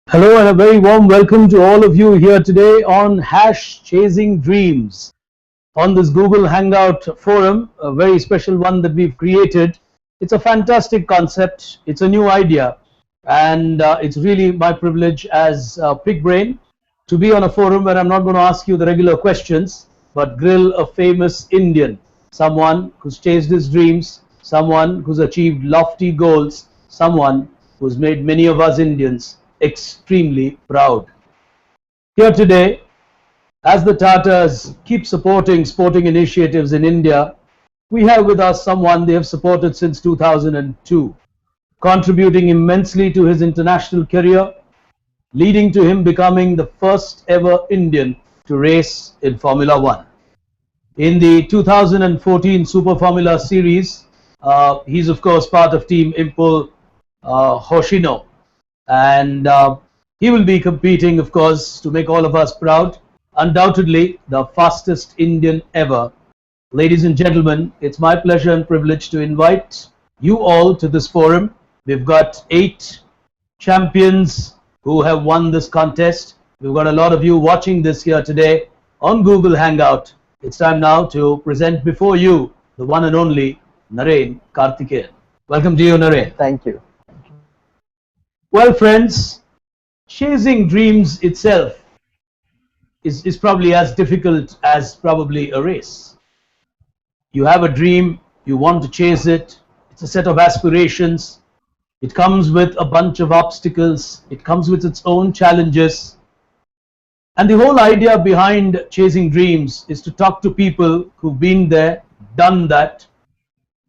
Hello and a very warm welcome to all of you here today on Chasing Dreams on this Google Hangout forum, a very special one that we've created. It's a fantastic concept, it's a new idea, and it's really my privilege as Pig Brain to be on a forum where I'm not going to ask you the regular questions, but grill a famous Indian, someone who's chased his dreams, someone who's achieved lofty goals, someone who's made many of us Indians extremely proud. Here today, as the Tatas keep supporting sporting initiatives in India, we have with us someone they have supported since 2002, contributing immensely to his international career, leading to him becoming the first ever Indian to race in Formula One. In the 2014 Super Formula Series, he's of course part of Team Impul Hoshino, and he will be competing, of course, to make all of us proud. Undoubtedly, the fastest Indian ever. Ladies and gentlemen, it's my pleasure and privilege to invite you all to this forum. We've got 8 champions who have won this contest. We've got a lot of you watching this here today on Google Hangout. It's time now to present before you the one and only Narain Karthikeyan. Welcome to you, Narain. Thank you. Well, friends, chasing dreams itself is probably as difficult as probably a race. You have a dream, you want to chase it, it's a set of aspirations, it comes with a bunch of obstacles, it comes with its own challenges. And the whole idea behind chasing dreams is to talk to people who've been there, done that,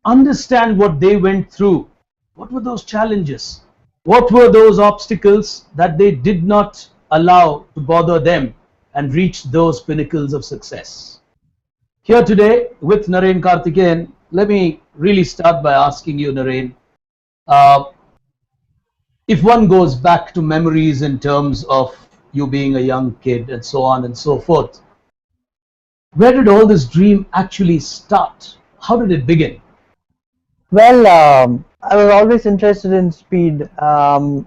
understand what they went through. What were those challenges? What were those obstacles that they did not allow to bother them and reach those pinnacles of success? Here today with Narain Karthikeyan, let me really start by asking you, Narain, if one goes back to memories in terms of you being a young kid and so on and so forth, where did all this dream actually start? How did it begin? Well, I was always interested in speed, and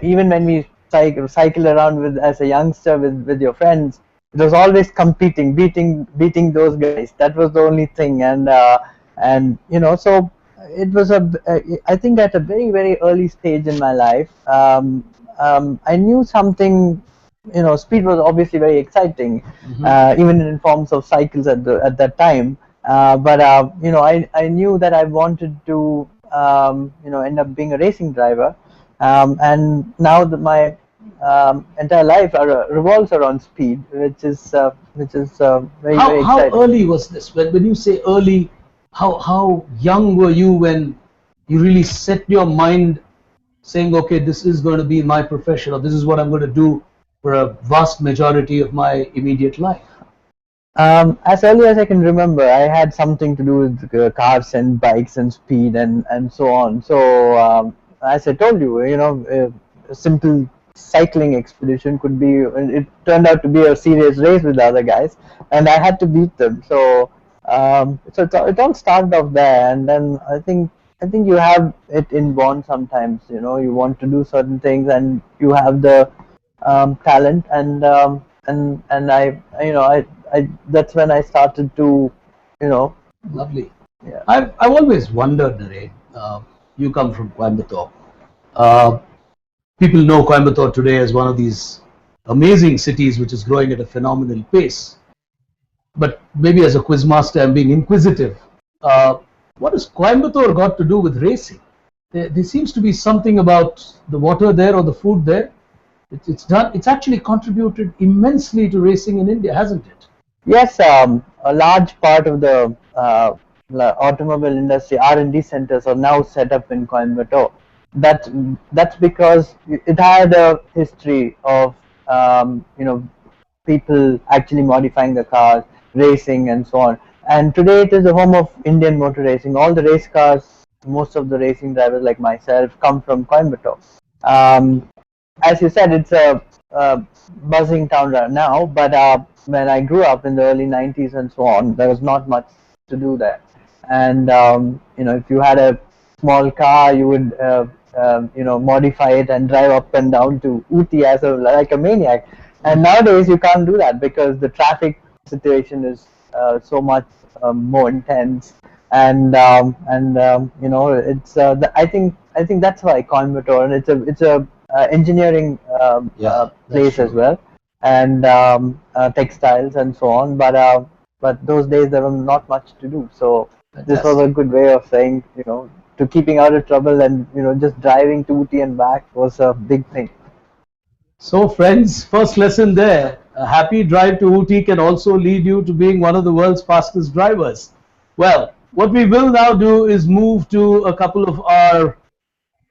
even when we cycle around with as a youngster with your friends, it was always competing, beating those guys. That was the only thing, and so it was I think at a very early stage in my life, I knew something. Speed was obviously very exciting, even in forms of cycles at that time. But I knew that I wanted to end up being a racing driver, and now that my entire life revolves around speed, which is very exciting. How early was this? When you say early, how young were you when you really set your mind saying, okay, this is going to be my profession, or this is what I'm going to do for a vast majority of my immediate life? As early as I can remember, I had something to do with cars and bikes and speed and so on. So as I told you, a simple cycling expedition could be. It turned out to be a serious race with the other guys, and I had to beat them. So it all started off there, and then I think you have it inborn sometimes. You want to do certain things, and you have the talent, and I that's when I started to, Lovely. Yeah. I've always wondered, Narain, you come from Coimbatore. People know Coimbatore today as one of these amazing cities which is growing at a phenomenal pace. But maybe as a quizmaster, I'm being inquisitive. What has Coimbatore got to do with racing? There seems to be something about the water there or the food there. It's actually contributed immensely to racing in India, hasn't it? Yes, a large part of the automobile industry R&D centers are now set up in Coimbatore. That's because it had a history of people actually modifying the cars, racing, and so on. And today it is the home of Indian motor racing. All the race cars, most of the racing drivers like myself come from Coimbatore. As you said, it's a buzzing town right now, but when I grew up in the early 90s and so on, there was not much to do there. And if you had a small car, you would modify it and drive up and down to Uti as like a maniac. And nowadays you can't do that because the traffic situation is so much more intense, and I think that's why Coimbatore, and it's a engineering Yeah, that's place as true. well, and textiles and so on. But those days there was not much to do, so this was a Fantastic. good way of saying, to keeping out of trouble, and just driving to Uti and back was a big thing. So, friends, first lesson there. A happy drive to Ooty can also lead you to being one of the world's fastest drivers. Well, what we will now do is move to a couple of our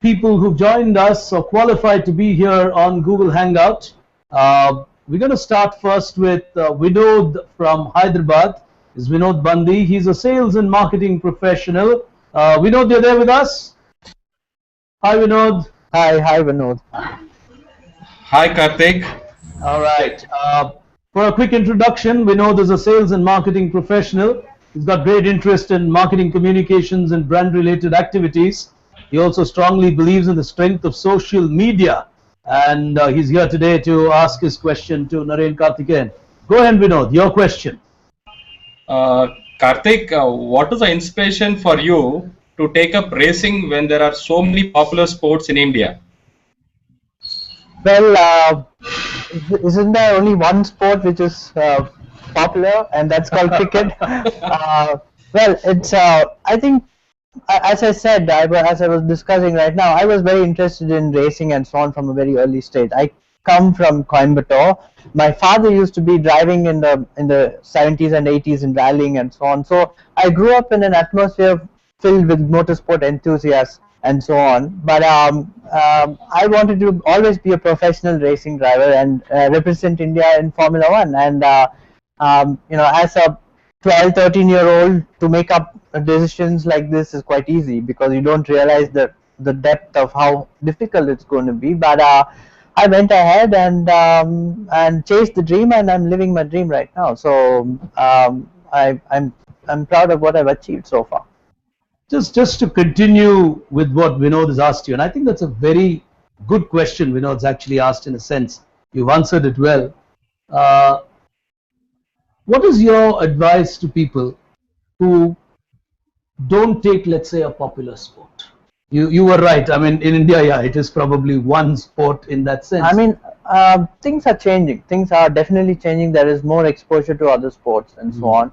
people who've joined us or qualified to be here on Google Hangout. We're going to start first with Vinod from Hyderabad. Is Vinod Bandi. He's a sales and marketing professional. Vinod, you're there with us? Hi, Vinod. Hi, Vinod. Hi Karthik. All right. For a quick introduction, Vinod is a sales and marketing professional. He's got great interest in marketing communications and brand related activities. He also strongly believes in the strength of social media. And he's here today to ask his question to Narain Karthikeyan. Go ahead, Vinod, your question. Karthik, what is the inspiration for you to take up racing when there are so many popular sports in India? Well, isn't there only one sport which is popular, and that's called cricket? Well, it's I think, as I said, as I was discussing right now, I was very interested in racing and so on from a very early stage. I come from Coimbatore. My father used to be driving in the 70s and 80s in rallying and so on. So I grew up in an atmosphere filled with motorsport enthusiasts and so on. But I wanted to always be a professional racing driver and represent India in Formula One. And as a 12, 13-year-old, to make up decisions like this is quite easy because you don't realize the depth of how difficult it's going to be. But I went ahead and chased the dream, and I'm living my dream right now. So I'm proud of what I've achieved so far. Just to continue with what Vinod has asked you, and I think that's a very good question Vinod's actually asked in a sense. You've answered it well. Uh, what is your advice to people who don't take, let's say, a popular sport? You were right. I mean, in India, yeah, it is probably one sport in that I sense. mean, things are changing. Things are definitely changing. There is more exposure to other sports and so on.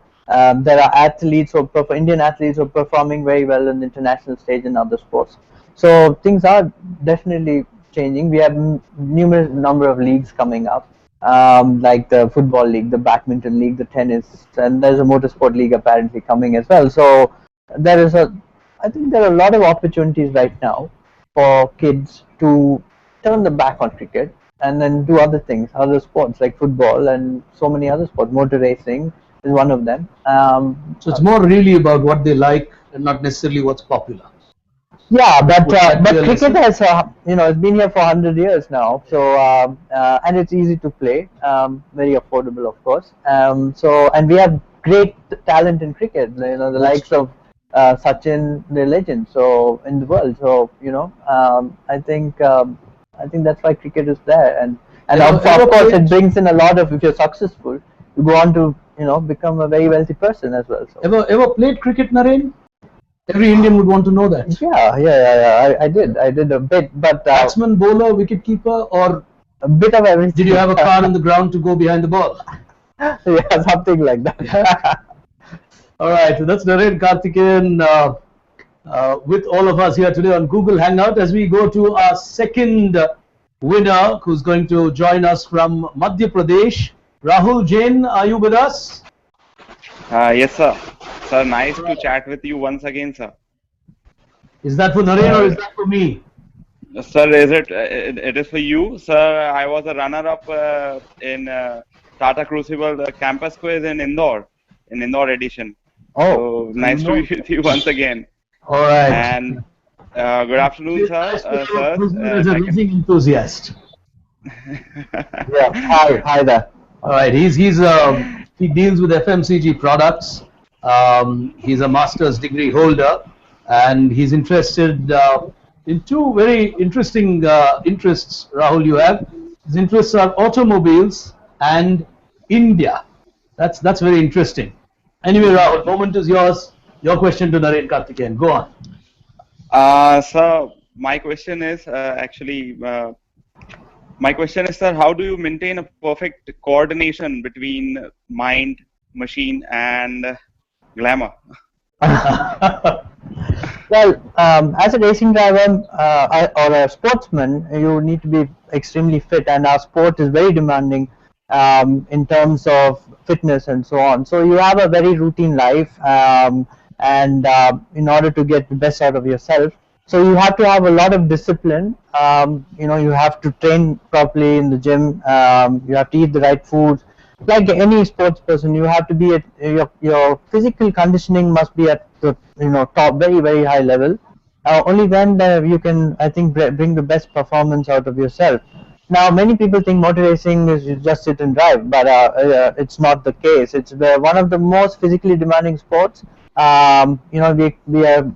There are athletes or Indian athletes who are performing very well on the international stage in other sports. So things are definitely changing. We have numerous number of leagues coming up, like the football league, the badminton league, the tennis, and there's a motorsport league apparently coming as well. So there is a, I think there are a lot of opportunities right now for kids to turn the back on cricket and then do other things, other sports like football and so many other sports. Motor racing is one of them. So it's more really about what they like and not necessarily what's popular. Yeah, Would that be but a cricket lesson? has it's been here for 100 years now. So and it's easy to play, very affordable, of course. So and we have great talent in cricket. The That's likes true. of Sachin, the legend. So in the world. So I think that's why cricket is there, and Ever of course it played brings in a lot of, if you're successful, you go on to become a very wealthy person as well. So. ever played cricket, Naren? Every Indian would want to know that. Yeah. I did a bit, but Batsman, bowler, wicket keeper, or a bit of did everything. you have a car on the ground to go behind the ball? Yeah, something like that. All right, so that's Narain Karthikeyan with all of us here today on Google Hangout as we go to our second winner who's going to join us from Madhya Pradesh. Rahul Jain, are you with us? Yes, sir. Sir, nice to chat with you once again, sir. Is that for Narain or is that for me? Sir, is it is for you, sir. I was a runner-up in Tata Crucible campus quiz in Indore edition. Oh, So So you nice to know. be with you once again. All right. And good afternoon, It's sir. nice to have a Sirs. prisoner as a Second. racing enthusiast. yeah. Hi there. All right, he deals with FMCG products. He's a master's degree holder, and he's interested in two very interesting interests. Rahul, you have his interests are automobiles and India. That's very interesting. Anyway, Rahul, moment is yours. Your question to Narain Karthikeyan. Go on. So my question is my question is, sir, how do you maintain a perfect coordination between mind, machine, and glamour? Well, as a racing driver or a sportsman, you need to be extremely fit, and our sport is very demanding in terms of fitness and so on. So you have a very routine life, and in order to get the best out of yourself, so you have to have a lot of discipline. You have to train properly in the gym. You have to eat the right foods. Like any sports person, you have to be at your physical conditioning must be at the top, very very high level. Only then you can, I think, bring the best performance out of yourself. Now, many people think motor racing is you just sit and drive, but it's not the case. It's one of the most physically demanding sports. We are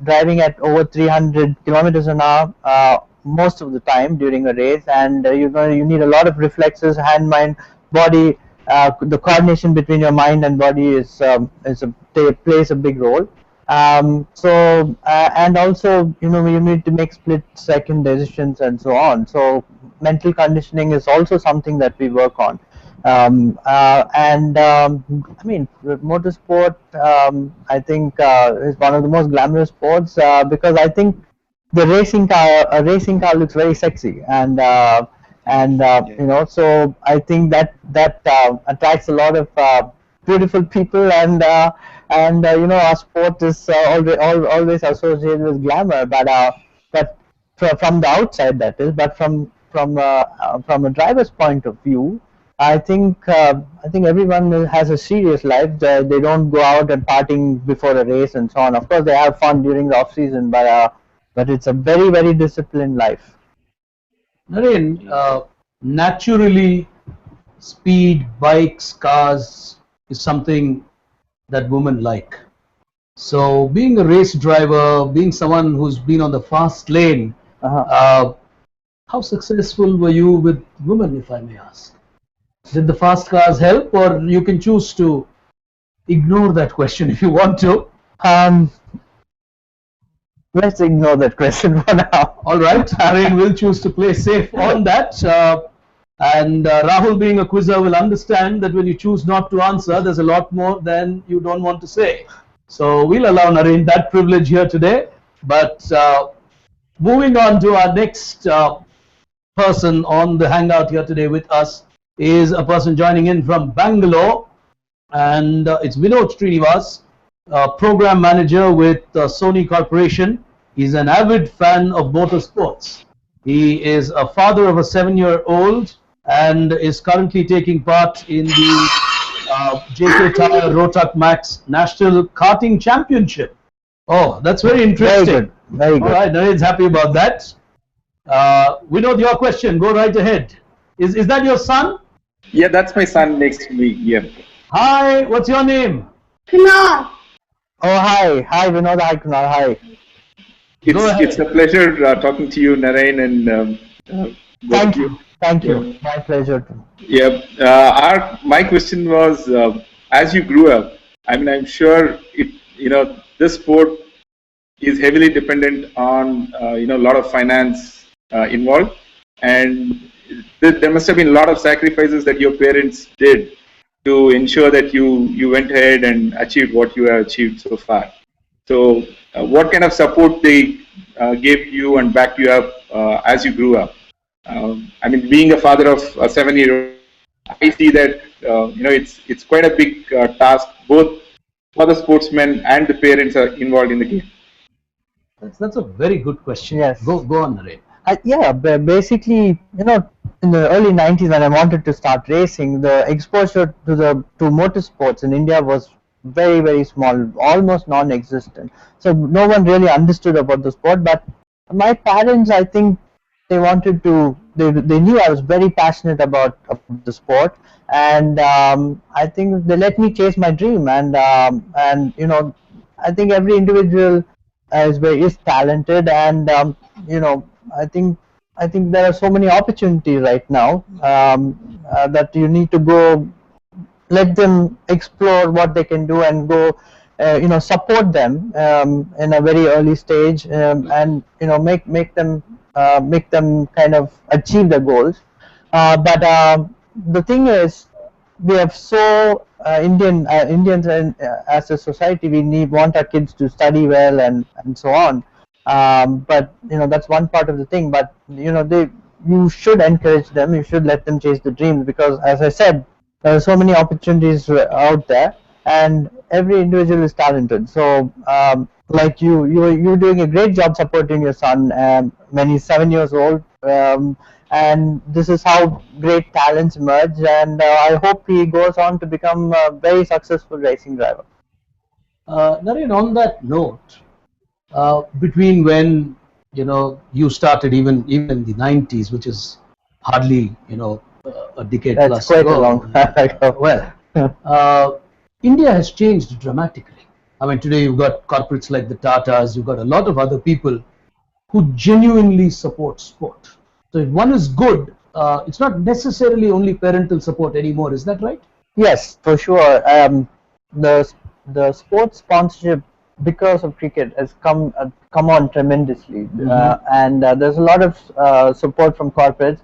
driving at over 300 kilometers an hour most of the time during a race, and you need a lot of reflexes, hand, mind, body. The coordination between your mind and body plays a big role. And also, you need to make split second decisions and so on. So mental conditioning is also something that we work on. I mean, motorsport, I think, is one of the most glamorous sports because I think a racing car looks very sexy, so I think that attracts a lot of beautiful people, and our sport is always associated with glamour, but from the outside, that is, but from a driver's point of view, I think everyone has a serious life. They don't go out and partying before a race and so on. Of course, they have fun during the off season, but it's a very very disciplined life. Narain, naturally, speed, bikes, cars is something that women like. So, being a race driver, being someone who's been on the fast lane, how successful were you with women, if I may ask? Did the fast cars help, or you can choose to ignore that question if you want to? Let's ignore that question for now. All right, Narain will choose to play safe on that. And Rahul, being a quizzer, will understand that when you choose not to answer, there's a lot more than you don't want to say. So we'll allow Narain that privilege here today. But moving on to our next person on the hangout here today with us is a person joining in from Bangalore, and it's Vinod Srinivas, program manager with Sony Corporation. He's an avid fan of motorsports. He is a father of a 7-year-old and is currently taking part in the JK Tyre Rohtak Max National Karting Championship. Oh, that's very interesting. Very good. Very good. All right, Narain's happy about that. Vinod, your question. Go right ahead. Is that your son? Yeah, that's my son next to me. Yeah. Hi, what's your name? Kunal. Oh, hi, Vinod. Hi, Kunal. Hi. It's a pleasure talking to you, Narain, and Thank you. Thank you. My pleasure. Yeah. My question was, as you grew up, I mean, I'm sure this sport is heavily dependent on a lot of finance involved, and there must have been a lot of sacrifices that your parents did to ensure that you went ahead and achieved what you have achieved so far. So, what kind of support they gave you and backed you up as you grew up? I mean, being a father of a 7-year-old, I see that it's quite a big task. Both for the sportsmen and the parents are involved in the game. That's a very good question. Yes. Go on, Narain. Basically, in the early 90s when I wanted to start racing, the exposure to motorsports in India was very, very small, almost non-existent. So no one really understood about the sport. But my parents, I think, they knew I was very passionate about the sport, and I think they let me chase my dream. And I think every individual is talented, and I think there are so many opportunities right now, that you need to go, let them explore what they can do, and go support them in a very early stage, and make them kind of achieve their goals. But the thing is, we have so Indians, and as a society, we want our kids to study well, and so on. But that's one part of the thing. But you should encourage them. You should let them chase the dreams, because, as I said, there are so many opportunities out there, and every individual is talented. So, like you're doing a great job supporting your son when he's 7 years old. And this is how great talents emerge, and I hope he goes on to become a very successful racing driver. Narain, on that note, between when you started, even in the 90s, which is hardly a decade That's plus quite ago. a long time ago. Well, India has changed dramatically. I mean, today you've got corporates like the Tatas, you've got a lot of other people who genuinely support sport. So if one is good, it's not necessarily only parental support anymore. Is that right? Yes, for sure. The the sports sponsorship, because of cricket, has come on tremendously, and there's a lot of support from corporates.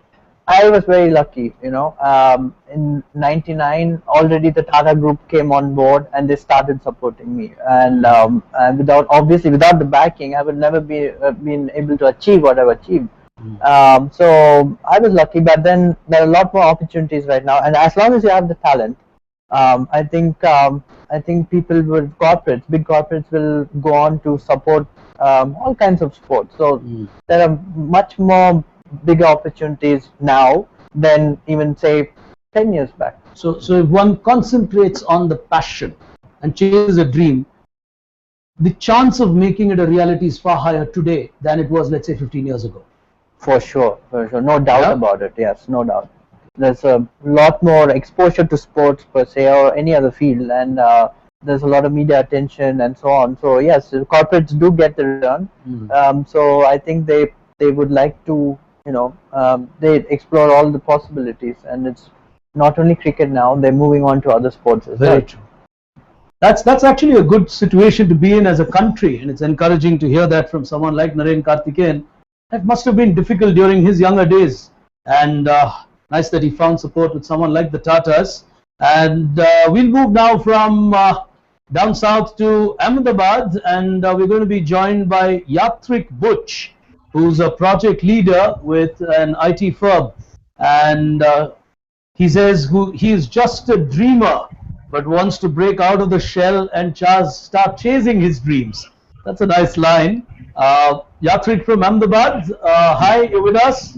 I was very lucky, in '99 already the Tata Group came on board, and they started supporting me. And without the backing, I would never been able to achieve what I've achieved. So I was lucky, but then there are a lot more opportunities right now, and as long as you have the talent, I think people with big corporates will go on to support all kinds of sports. So there are much more bigger opportunities now than even say 10 years back. So if one concentrates on the passion and chases a dream, the chance of making it a reality is far higher today than it was, let's say, 15 years ago. For sure, no doubt about it. Yes, no doubt. There's a lot more exposure to sports per se, or any other field, and there's a lot of media attention and so on. So yes, corporates do get the return. So I think they would like to, they explore all the possibilities, and it's not only cricket now; they're moving on to other sports as well. Very true. That's actually a good situation to be in as a country, and it's encouraging to hear that from someone like Narain Karthikeyan. That must have been difficult during his younger days, and nice that he found support with someone like the Tatas. And we'll move now from down south to Ahmedabad, and we're going to be joined by Yatrik Butch, who's a project leader with an IT firm. And he says he is just a dreamer, but wants to break out of the shell and start chasing his dreams. That's a nice line. Yatrik from Ahmedabad, hi, you're with us?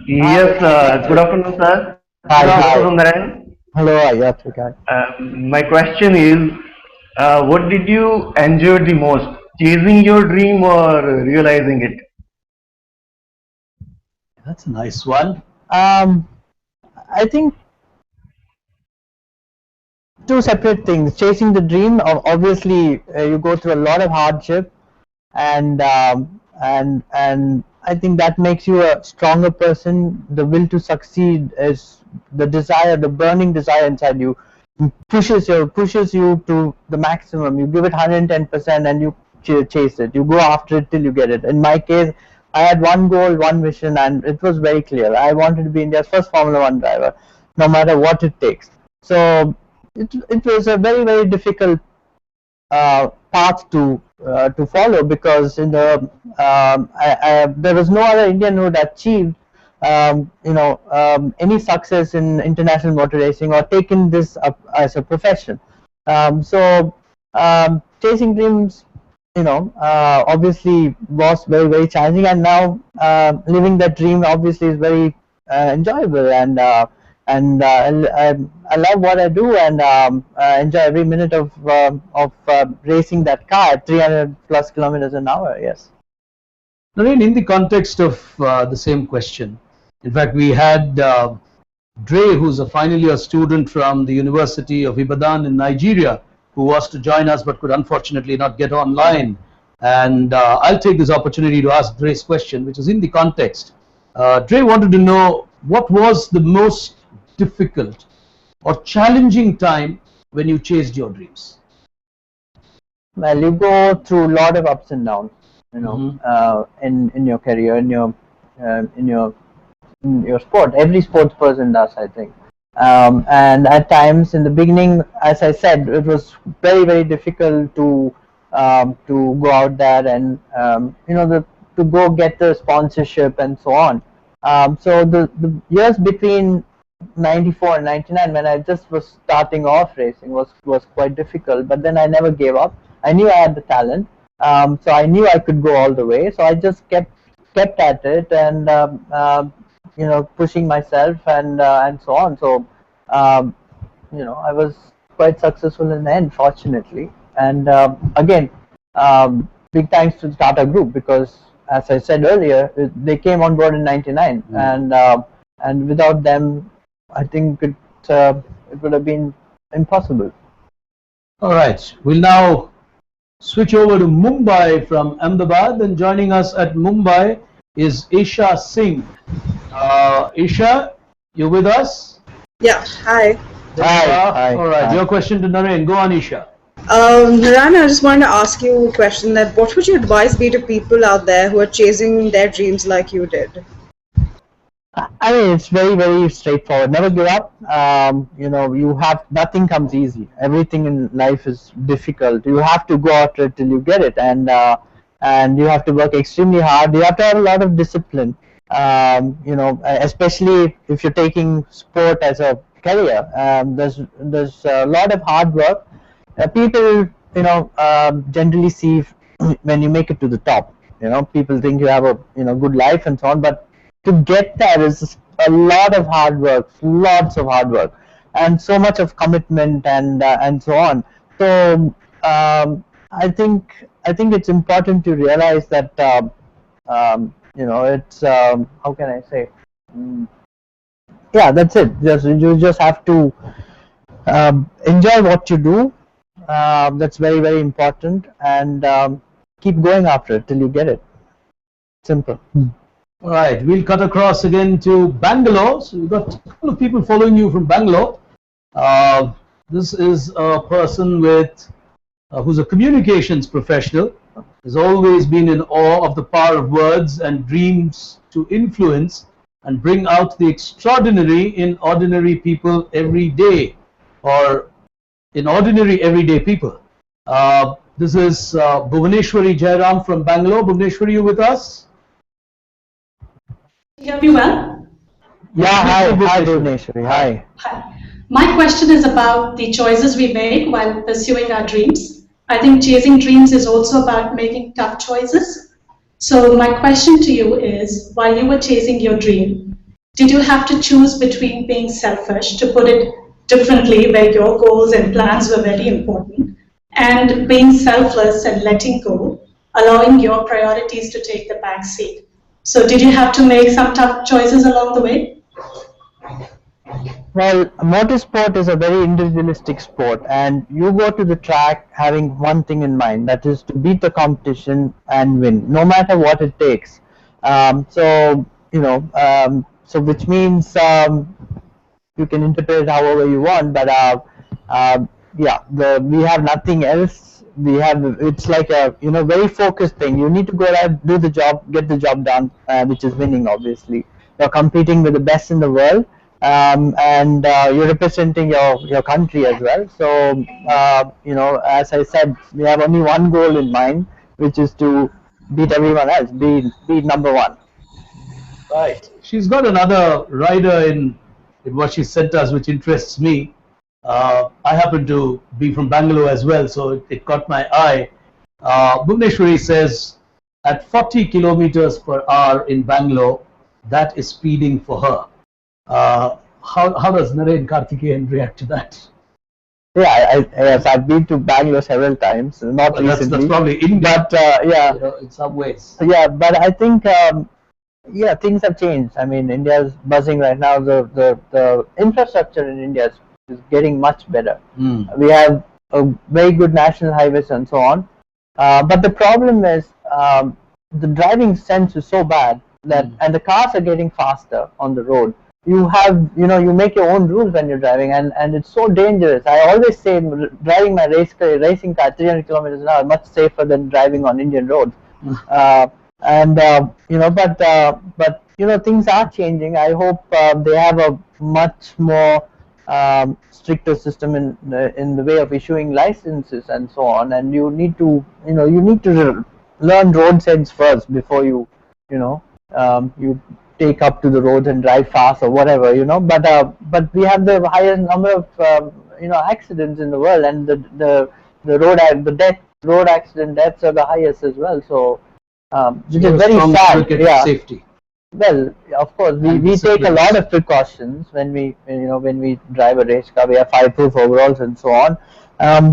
Yes, good afternoon, sir. Hi, Good hi. afternoon, Narain. Hello, Yatrik. My question is, what did you enjoy the most, chasing your dream or realizing it? That's a nice one. I think two separate things. Chasing the dream, obviously, you go through a lot of hardship, and I think that makes you a stronger person. The will to succeed is the desire, the burning desire inside you, pushes you to the maximum. You give it 110%, and you chase it. You go after it till you get it. In my case, I had one goal, one mission, and it was very clear. I wanted to be India's first Formula One driver, no matter what it takes. So it was a very, very difficult path to follow, because in the there was no other Indian who had achieved any success in international motor racing, or taken this up as a profession. So chasing dreams, obviously was very, very challenging, and now living that dream obviously is very enjoyable, and I love what I do, and enjoy every minute of racing that car at 300 plus kilometers an hour. Yes. Narain, in the context of the same question, in fact, we had Dre, who's a final year student from the University of Ibadan in Nigeria, who was to join us but could unfortunately not get online. And I'll take this opportunity to ask Dre's question, which is in the context. Dre wanted to know what was the most difficult or challenging time when you chased your dreams? Well, you go through a lot of ups and downs, in your career, in your sport. Every sports person does, I think. And at times in the beginning, as I said, it was very, very difficult to go out there and to go get the sponsorship and so on. So the years between 94 and 99, when I just was starting off racing, was quite difficult. But then I never gave up. I knew I had the talent, so I knew I could go all the way. So I just kept at it, and pushing myself and so on. So I was quite successful in the end, fortunately. And again, big thanks to the Tata Group, because, as I said earlier, they came on board in '99, and without them, I think it would have been impossible. All right, we'll now switch over to Mumbai from Ahmedabad, and joining us at Mumbai is Isha Singh. Isha, you with us? Yeah, hi. Hi. All right, your question to Narain. Go on, Isha. Narain, I just wanted to ask you a question, that what would your advice be to people out there who are chasing their dreams like you did? I mean, it's very, very straightforward. Never give up. Nothing comes easy. Everything in life is difficult. You have to go after it till you get it, and you have to work extremely hard. You have to have a lot of discipline. Especially if you're taking sport as a career. There's a lot of hard work. People, generally see when you make it to the top. People think you have a good life and so on, but to get there is a lot of hard work, lots of hard work, and so much of commitment and so on. So I think it's important to realize that it's how can I say? Yeah, that's it. You just have to enjoy what you do. That's very, very important, and keep going after it till you get it. Simple. All right, we'll cut across again to Bangalore. So we've got a couple of people following you from Bangalore. This is a person who's a communications professional. Has always been in awe of the power of words and dreams to influence and bring out the extraordinary in ordinary people every day, or in ordinary everyday people. This is Bhuvaneshwari Jairam from Bangalore. Bhuvaneshwari, you with us? Hear me well? Yeah, hi Bhuvaneshwari. Hi. Hi. My question is about the choices we make while pursuing our dreams. I think chasing dreams is also about making tough choices. So my question to you is, while you were chasing your dream, did you have to choose between being selfish, to put it differently, where your goals and plans were very important, and being selfless and letting go, allowing your priorities to take the back seat? So did you have to make some tough choices along the way? Well, motorsport is a very individualistic sport, and you go to the track having one thing in mind, that is to beat the competition and win, no matter what it takes. So which means you can interpret it however you want, but we have nothing else. It's like a very focused thing. You need to go out, do the job, get the job done, which is winning. Obviously, you're competing with the best in the world, and you're representing your country as well. So as I said, we have only one goal in mind, which is to beat everyone else, be number one. Right. She's got another rider in what she sent us, which interests me. I happen to be from Bangalore as well, so it caught my eye. Bhuvaneshwari says, at 40 kilometers per hour in Bangalore, that is speeding for her. How does Narain Karthikeyan react to that? Yeah, yes, I've been to Bangalore several times, not recently. That's probably India, but in some ways. Yeah, but I think things have changed. I mean, India is buzzing right now. The infrastructure in India is getting much better. We have a very good national highways and so on. But the problem is the driving sense is so bad that, and the cars are getting faster on the road. You have, you make your own rules when you're driving, and it's so dangerous. I always say driving my racing car 300 kilometers an hour is much safer than driving on Indian roads. And but things are changing. I hope they have a much more stricter system in the way of issuing licenses and so on. And you need to learn road sense first before you you take up to the roads and drive fast or whatever. But we have the highest number of accidents in the world, and the road accident deaths are the highest as well. So which is very sad. Yeah. Safety. Well, of course, we take a lot of precautions when we drive a race car. We have fireproof overalls and so on.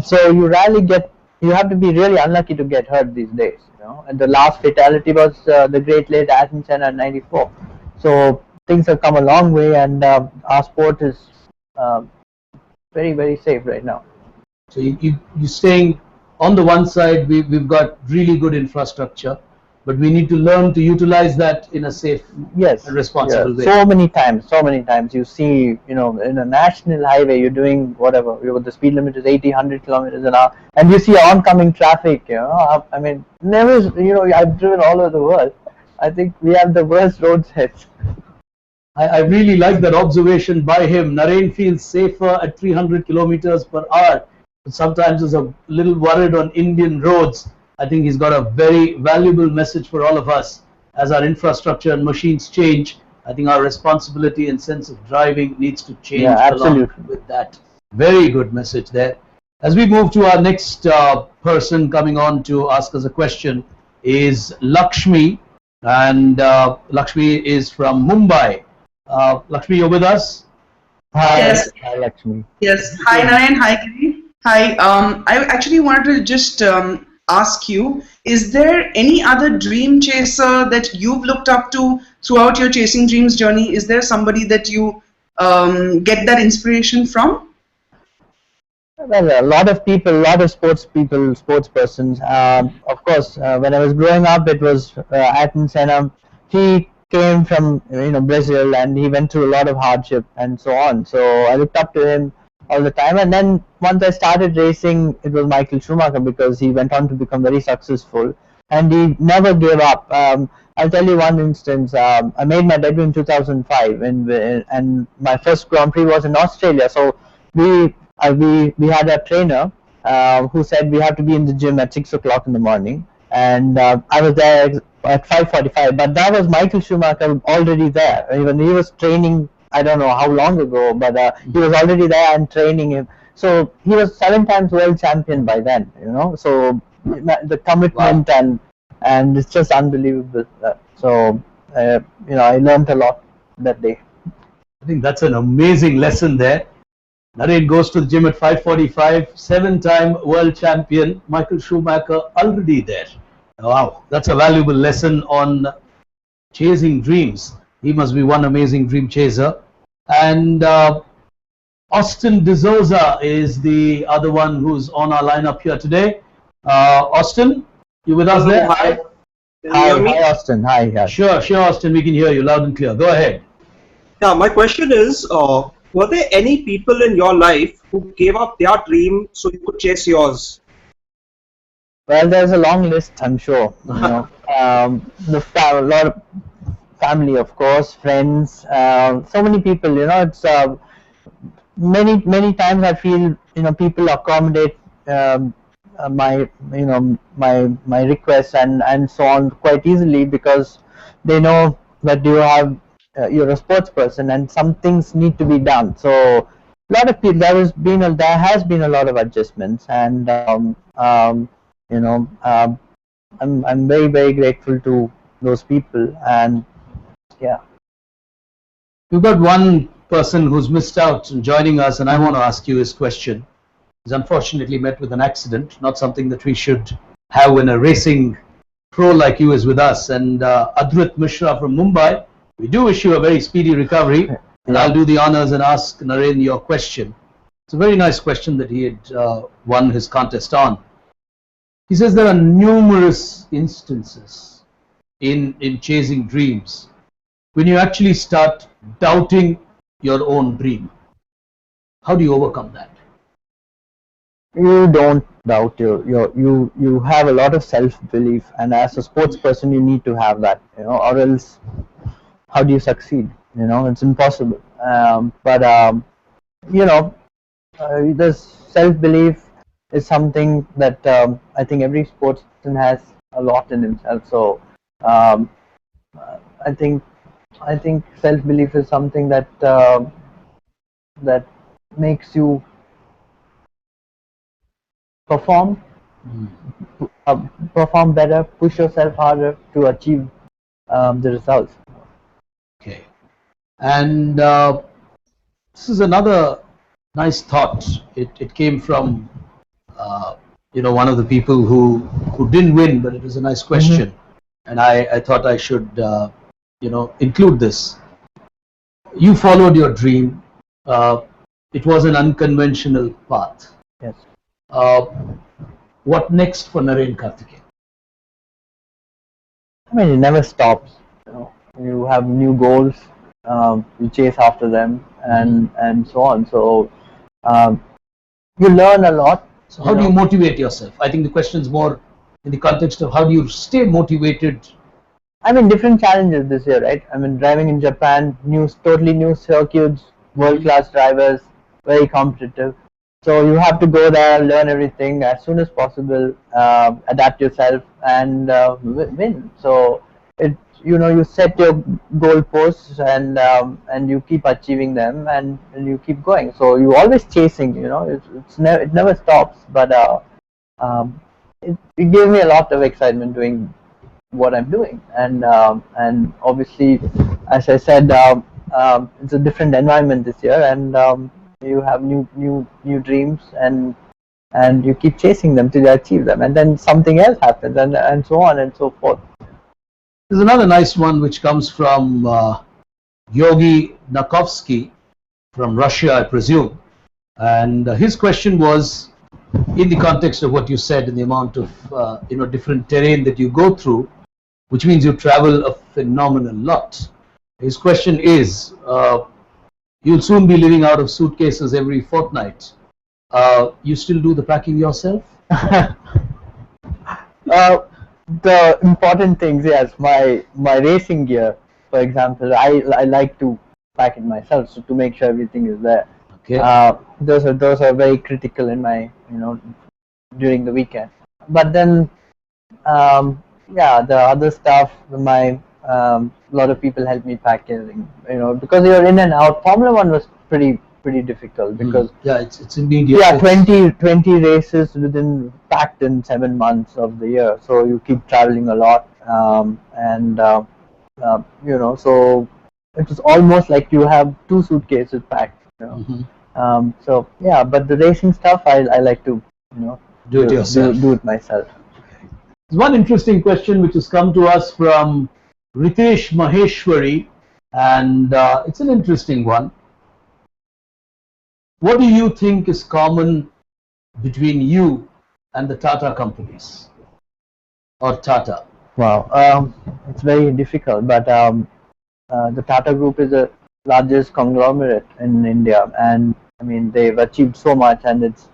So you have to be really unlucky to get hurt these days. And the last fatality was the great late Ayrton Senna in '94. So things have come a long way, and our sport is very, very safe right now. So you're saying on the one side we've got really good infrastructure, but we need to learn to utilize that in a safe and responsible way. So many times you see, in a national highway, you're doing whatever, the speed limit is 80, 100 kilometers an hour, and you see oncoming traffic. I mean, I've driven all over the world. I think we have the worst road sets. I really like that observation by him. Narain feels safer at 300 kilometers per hour, but sometimes is a little worried on Indian roads. I think he's got a very valuable message for all of us. As our infrastructure and machines change, I think our responsibility and sense of driving needs to change along with that. Very good message there. As we move to our next person coming on to ask us a question is Lakshmi, and Lakshmi is from Mumbai. Lakshmi, you're with us? Hi. Yes. Hi, Lakshmi. Yes. Hi, Narain. Hi, Giri. Hi. I actually wanted to just ask you, is there any other dream chaser that you've looked up to throughout your chasing dreams journey? Is there somebody that you get that inspiration from? Well, a lot of people, a lot of sports persons. Of course, when I was growing up, it was Ayrton Senna. He came from Brazil, and he went through a lot of hardship and so on. So I looked up to him all the time. And then once I started racing, it was Michael Schumacher, because he went on to become very successful, and he never gave up. I'll tell you one instance. I made my debut in 2005, and my first Grand Prix was in Australia. So we had a trainer who said we have to be in the gym at 6 o'clock in the morning, and I was there at 5:45. But that was Michael Schumacher already there. Even he was training. I don't know how long ago, but he was already there and training him. So he was 7 times world champion by then. So the commitment and it's just unbelievable. So I learned a lot that day. I think that's an amazing lesson there. Narain goes to the gym at 5:45, 7-time world champion, Michael Schumacher already there. Wow, that's a valuable lesson on chasing dreams. He must be one amazing dream chaser. And Austin D'Souza is the other one who's on our lineup here today. Austin, you with us there? Hi. Hi, Austin. Hi. Sure, Austin, we can hear you loud and clear. Go ahead. Yeah, my question is, were there any people in your life who gave up their dream so you could chase yours? Well, there's a long list, I'm sure. A lot of family, of course, friends, so many people. It's many times I feel people accommodate my requests and so on quite easily, because they know that you're a sports person and some things need to be done. So a lot of people, there has been a lot of adjustments, and I'm very, very grateful to those people. And yeah, we've got one person who's missed out on joining us, and I want to ask you his question. He's unfortunately met with an accident, not something that we should have when a racing pro like you is with us. And Adrit Mishra from Mumbai, we do wish you a very speedy recovery, and I'll do the honors and ask Narain your question. It's a very nice question that he had won his contest on. He says there are numerous instances in chasing dreams when you actually start doubting your own dream. How do you overcome that? You don't doubt you have a lot of self-belief, and as a sports person you need to have that, or else how do you succeed? It's impossible. But this self-belief is something that I think every sportsman has a lot in himself. So um, I think self-belief is something that makes you perform perform better, push yourself harder to achieve the results. Okay. And this is another nice thought. It came from one of the people who didn't win, but it was a nice question, and I thought I should include this. You followed your dream. It was an unconventional path. Yes. What next for Narain Karthikeyan? I mean, it never stops. You have new goals, you chase after them, and so on. So you learn a lot. So how do you motivate yourself? I think the question is more in the context of how do you stay motivated. I mean, different challenges this year, right? I mean, driving in Japan, totally new circuits, world-class drivers, very competitive. So you have to go there, learn everything as soon as possible, adapt yourself, and win. So you set your goal posts, and you keep achieving them, and you keep going. So you're always chasing. It never stops. But it gave me a lot of excitement doing what I'm doing, and obviously, as I said, it's a different environment this year, and you have new dreams, and you keep chasing them till you achieve them, and then something else happens, and so on and so forth. There's another nice one which comes from Yogi Nakovsky from Russia, I presume, and his question was in the context of what you said in the amount of different terrain that you go through, which means you travel a phenomenal lot. His question is, you'll soon be living out of suitcases every fortnight. You still do the packing yourself? The important things, yes, my racing gear, for example, I like to pack it myself, so to make sure everything is there. Okay. Those are very critical in my during the weekend. But then the other stuff, a lot of people help me pack everything, because you're in and out. Formula One was pretty difficult because it's immediate. Yeah, 20 races packed in 7 months of the year, so you keep traveling a lot, so it was almost like you have 2 suitcases packed. So yeah, but the racing stuff I like to do it yourself. Do it myself. There's one interesting question which has come to us from Ritesh Maheshwari, and it's an interesting one. What do you think is common between you and the Tata companies or Tata? Wow, it's very difficult, but the Tata Group is the largest conglomerate in India, and I mean they've achieved so much, and it's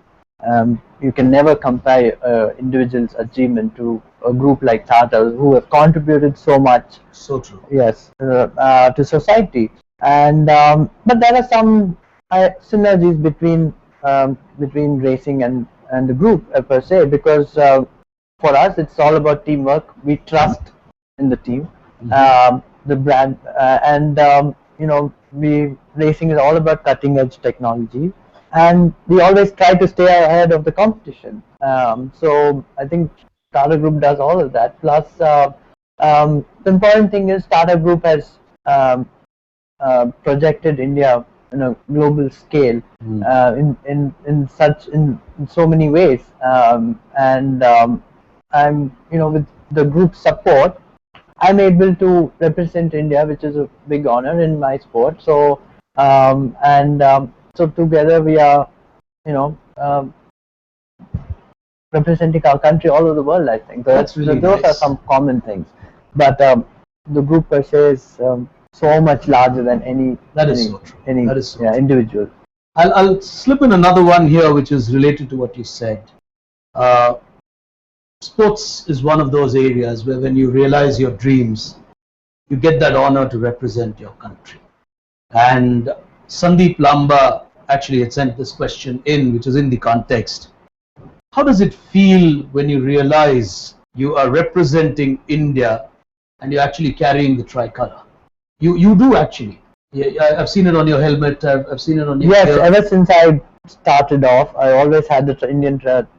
you can never compare individuals' achievement to a group like Tata, who have contributed so much. So true. Yes, to society, and but there are some synergies between racing and the group per se, because for us it's all about teamwork. We trust in the team, the brand, and racing is all about cutting edge technology, and we always try to stay ahead of the competition. So I think Tata Group does all of that. Plus, the important thing is Tata Group has projected India in a global scale in so many ways, and I'm with the group's support, I'm able to represent India, which is a big honor in my sport. So so together we are representing our country all over the world, I think. So That's really those are nice. some common things. But the group per se is so much larger than any That is so true. any That is so true. individual. I'll slip in another one here, which is related to what you said. Sports is one of those areas where when you realize your dreams, you get that honor to represent your country. And Sandeep Lamba actually had sent this question in, which is in the context. How does it feel when you realize you are representing India and you're actually carrying the tricolor? You do actually. Yeah, I've seen it on your helmet. I've seen it on your Yes, gear. ever since I started off, I always had the Indian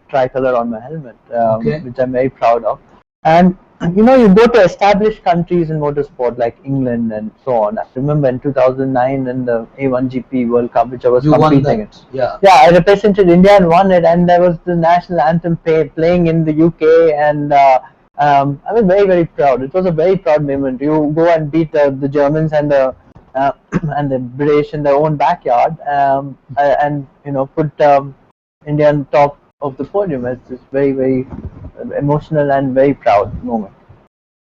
tricolor on my helmet, Okay. which I'm very proud of. And you know, you go to established countries in motorsport like England and so on. I remember in 2009 in the A1GP World Cup, which I was You won competing in. that. Yeah. Yeah, I represented India and won it, and there was the national anthem playing in the UK, and I was very, very proud. It was a very proud moment. You go and beat the Germans and the and the British in their own backyard, and you know, put India on top of the podium. It's just very, very emotional and very proud moment.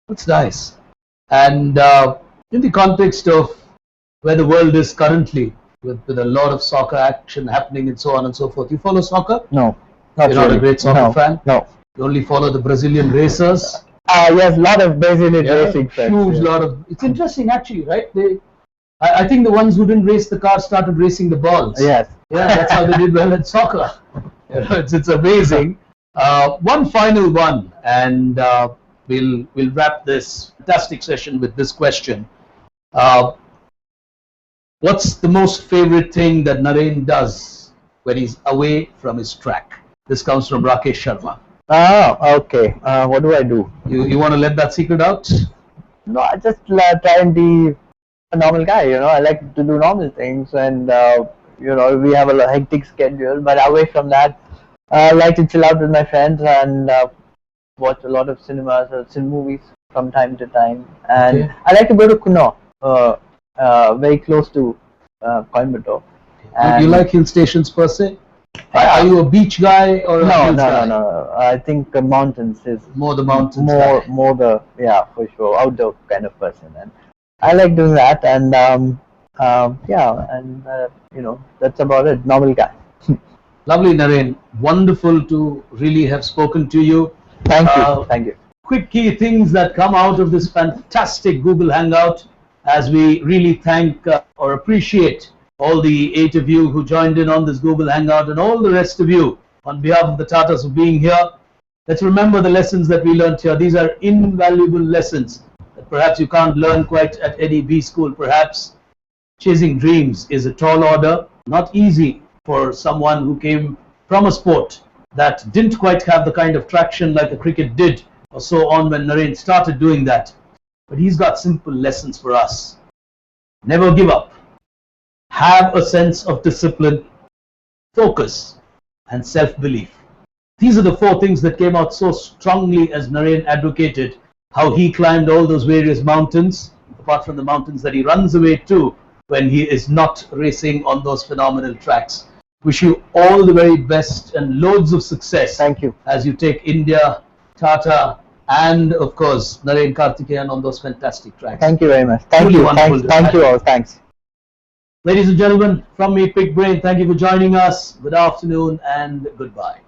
That's nice. And in the context of where the world is currently, with a lot of soccer action happening and so on and so forth, you follow soccer? No, not You're really. not a great soccer No, fan? No. You only follow the Brazilian racers? Yes, a lot of Brazilian racing fans. Huge Yeah. lot of. It's interesting actually, right? I think the ones who didn't race the car started racing the balls. Yes. Yeah, that's how they did well at soccer. You know, it's amazing. One final one, and we'll wrap this fantastic session with this question. What's the most favorite thing that Narain does when he's away from his track? This comes from Rakesh Sharma. Ah, okay. What do I do? You want to let that secret out? No, I just try and be a normal guy. You know, I like to do normal things, and you know, we have a hectic schedule. But away from that, I like to chill out with my friends and watch a lot of cinemas or movies from time to time. And Okay. I like to go to Kuno, very close to Coimbatore. You like hill stations per se? Are you a beach guy or a No, hills no, guy? no. I think mountains is More the mountains more, guy. more the for sure outdoor kind of person, and I like doing that. And you know, that's about it. Normal guy. Lovely, Narain. Wonderful to really have spoken to you. Thank you. Thank you. Quick key things that come out of this fantastic Google Hangout, as we really thank or appreciate all the 8 of you who joined in on this Google Hangout and all the rest of you on behalf of the Tatas for being here. Let's remember the lessons that we learned here. These are invaluable lessons that perhaps you can't learn quite at any B school. Perhaps chasing dreams is a tall order, not easy for someone who came from a sport that didn't quite have the kind of traction like the cricket did or so on when Narain started doing that. But he's got simple lessons for us. Never give up. Have a sense of discipline, focus, and self-belief. These are the 4 things that came out so strongly as Narain advocated how he climbed all those various mountains, apart from the mountains that he runs away to when he is not racing on those phenomenal tracks. Wish you all the very best and loads of success. Thank you. As you take India, Tata, and of course Narain Karthikeyan on those fantastic tracks. Thank you very much. Thank Truly you. wonderful Thanks. to Thank have you you. all. Thanks. Ladies and gentlemen, from me, Big Brain, thank you for joining us. Good afternoon and goodbye.